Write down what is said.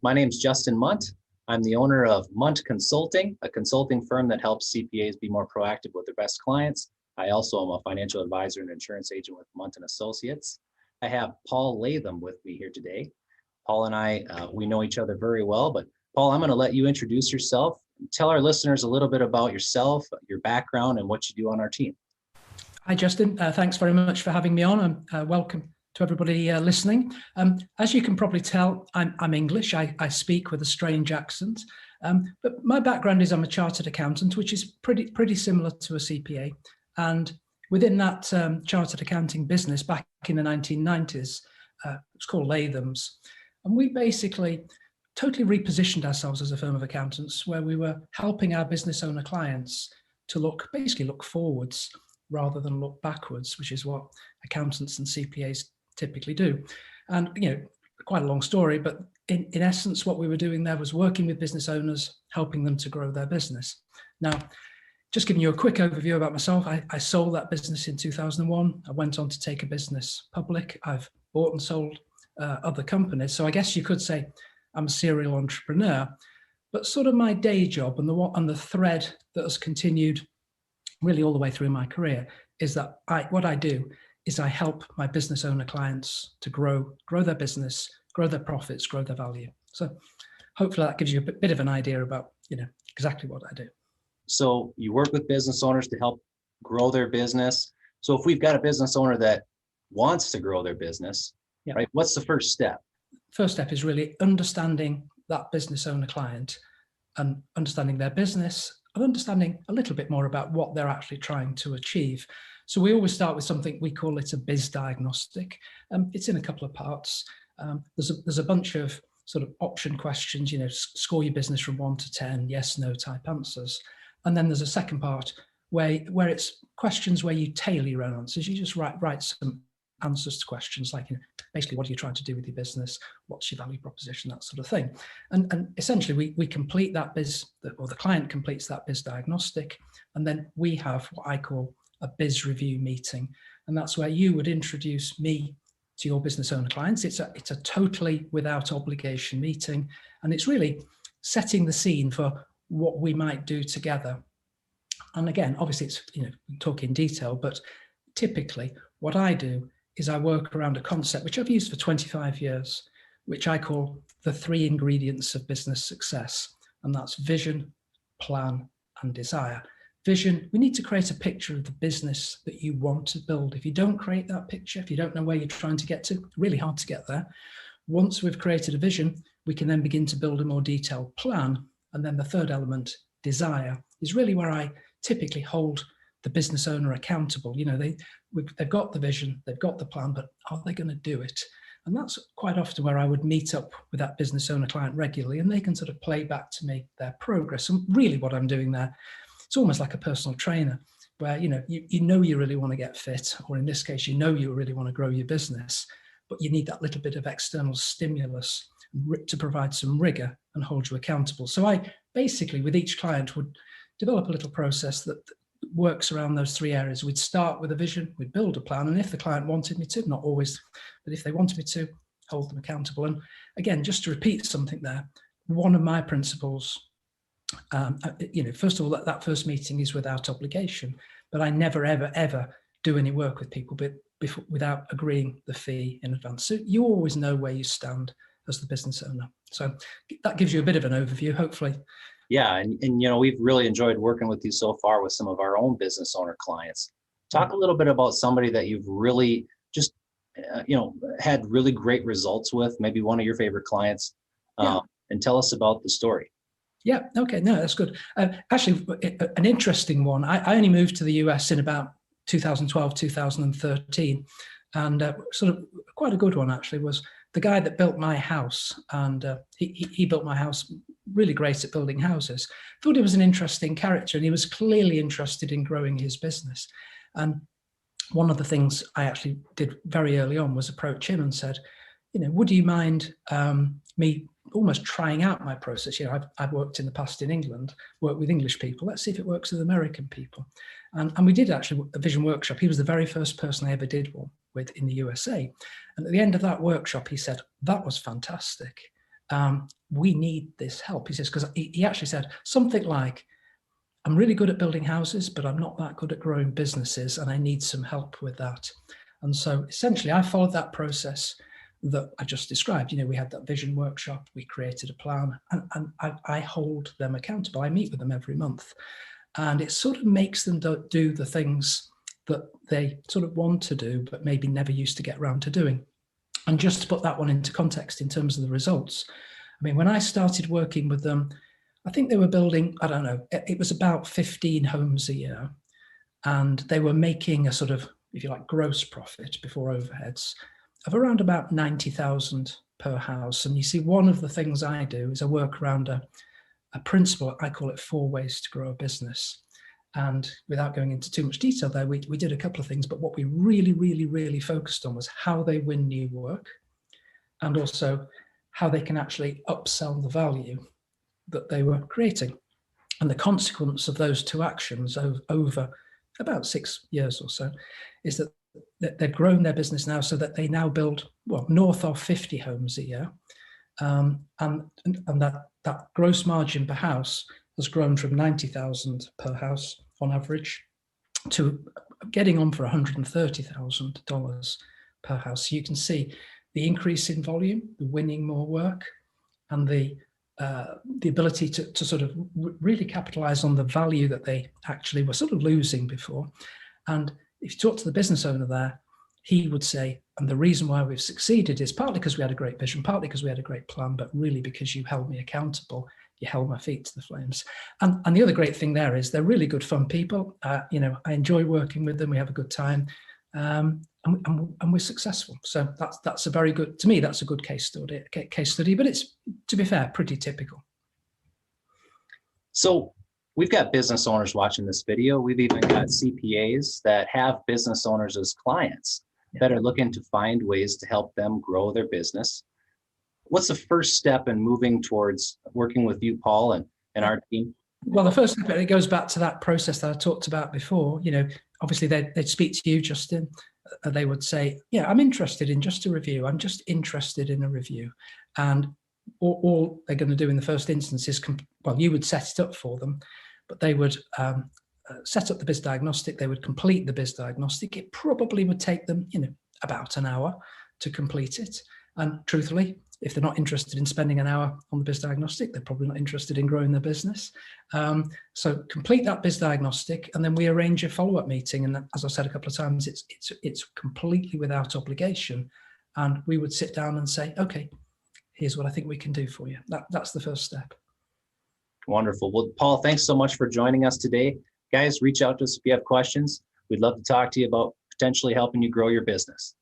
My name's Justin Munt. I'm the owner of Munt Consulting, a consulting firm that helps CPAs be more proactive with their best clients. I also am a financial advisor and insurance agent with Munt and Associates. I have Paul Latham with me here today. Paul and I, we know each other very well, but Paul, I'm going to let you introduce yourself. Tell our listeners a little bit about yourself, your background, and what you do on our team. Hi, Justin. Thanks very much for having me on. Welcome to everybody listening. As you can probably tell, I'm English. I speak with a strange accent, but my background is I'm a chartered accountant, which is pretty similar to a CPA. And within that chartered accounting business back in the 1990s, it's called Latham's. And we basically totally repositioned ourselves as a firm of accountants where we were helping our business owner clients to basically look forwards rather than look backwards, which is what accountants and CPAs typically do. And, quite a long story, but in essence, what we were doing there was working with business owners, helping them to grow their business. Now, just giving you a quick overview about myself, I sold that business in 2001. I went on to take a business public. I've bought and sold other companies. So I guess you could say I'm a serial entrepreneur, but sort of my day job and the thread that has continued really all the way through my career is that what I do is I help my business owner clients to grow their business, grow their profits, grow their value. So hopefully that gives you a bit of an idea about, exactly what I do. So you work with business owners to help grow their business. So if we've got a business owner that wants to grow their business, right, what's the first step? First step is really understanding that business owner client and understanding their business and understanding a little bit more about what they're actually trying to achieve. So we always start with something, we call it a biz diagnostic. It's in a couple of parts. There's a bunch of sort of option questions, score your business from 1 to 10, yes, no type answers. And then there's a second part where it's questions where you tailor your own answers. You just write some answers to questions like, basically, what are you trying to do with your business? What's your value proposition? That sort of thing. And essentially, we complete that or the client completes that biz diagnostic. And then we have what I call a biz review meeting. And that's where you would introduce me to your business owner clients. It's a totally without obligation meeting. And it's really setting the scene for what we might do together. And again, obviously, it's, we talk in detail, but typically what I do is I work around a concept which I've used for 25 years, which I call the 3 ingredients of business success. And that's vision, plan, and desire. Vision, we need to create a picture of the business that you want to build. If you don't create that picture, if you don't know where you're trying to get to, really hard to get there. Once we've created a vision, we can then begin to build a more detailed plan. And then the third element, desire, is really where I typically hold the business owner accountable. They've got the vision, they've got the plan, but are they going to do it? And that's quite often where I would meet up with that business owner client regularly, and they can sort of play back to me their progress. And really what I'm doing there, it's almost like a personal trainer where, you really want to get fit, or in this case, you really want to grow your business, but you need that little bit of external stimulus to provide some rigor and hold you accountable. So I basically, with each client, would develop a little process that works around those 3 areas. We'd start with a vision, we'd build a plan, and if the client wanted me to, not always, but if they wanted me to, hold them accountable. And again, just to repeat something there, one of my principles, first of all, that first meeting is without obligation, but I never, ever, ever do any work with people without agreeing the fee in advance. So you always know where you stand as the business owner. So that gives you a bit of an overview, hopefully. Yeah, and we've really enjoyed working with you so far with some of our own business owner clients. Talk a little bit about somebody that you've really just, had really great results with, maybe one of your favorite clients, and tell us about the story. Yeah, okay, no, that's good. Actually, an interesting one. I only moved to the US in about 2012, 2013, and sort of quite a good one actually was the guy that built my house, and he built my house, really great at building houses. Thought he was an interesting character, and he was clearly interested in growing his business. And one of the things I actually did very early on was approach him and said, would you mind me almost trying out my process? I've worked in the past in England, worked with English people. Let's see if it works with American people. And we did actually a vision workshop. He was the very first person I ever did one with in the USA. And at the end of that workshop, he said, that was fantastic. we need this help. He says, because he actually said something like, I'm really good at building houses, but I'm not that good at growing businesses, and I need some help with that. And so essentially I followed that process that I just described. We had that vision workshop, we created a plan, and I hold them accountable. I meet with them every month, and it sort of makes them do the things that they sort of want to do, but maybe never used to get around to doing. And just to put that one into context in terms of the results, I mean, when I started working with them, I think they were building, I don't know, it was about 15 homes a year, and they were making a sort of, if you like, gross profit before overheads of around about 90,000 per house. And you see, one of the things I do is I work around a principle, I call it 4 ways to grow a business. And without going into too much detail there, we did a couple of things, but what we really focused on was how they win new work, and also how they can actually upsell the value that they were creating. And the consequence of those 2 actions over about 6 years or so is that they've grown their business now so that they now build, well, north of 50 homes a year. And that gross margin per house has grown from 90,000 per house on average to getting on for $130,000 per house. So you can see the increase in volume, the winning more work, and the ability to sort of really capitalize on the value that they actually were sort of losing before. And if you talk to the business owner there, he would say, and the reason why we've succeeded is partly because we had a great vision, partly because we had a great plan, but really because you held me accountable, you held my feet to the flames. And the other great thing there is they're really good, fun people. I enjoy working with them. We have a good time. And we're successful. So that's a very good, to me, that's a good case study, but it's, to be fair, pretty typical. So we've got business owners watching this video. We've even got CPAs that have business owners as clients that are looking to find ways to help them grow their business. What's the first step in moving towards working with you, Paul, and our team? Well, the first step, it goes back to that process that I talked about before. Obviously they'd speak to you, Justin. They would say, yeah, I'm interested in just a review. I'm just interested in a review. And all they're going to do in the first instance is, you would set it up for them, but they would set up the biz diagnostic. They would complete the biz diagnostic. It probably would take them, about an hour to complete it. And truthfully, if they're not interested in spending an hour on the biz diagnostic, they're probably not interested in growing their business. So complete that biz diagnostic, and then we arrange a follow-up meeting. And as I said a couple of times, it's completely without obligation. And we would sit down and say, okay, here's what I think we can do for you. That's the first step. Wonderful. Well, Paul, thanks so much for joining us today. Guys, reach out to us if you have questions. We'd love to talk to you about potentially helping you grow your business.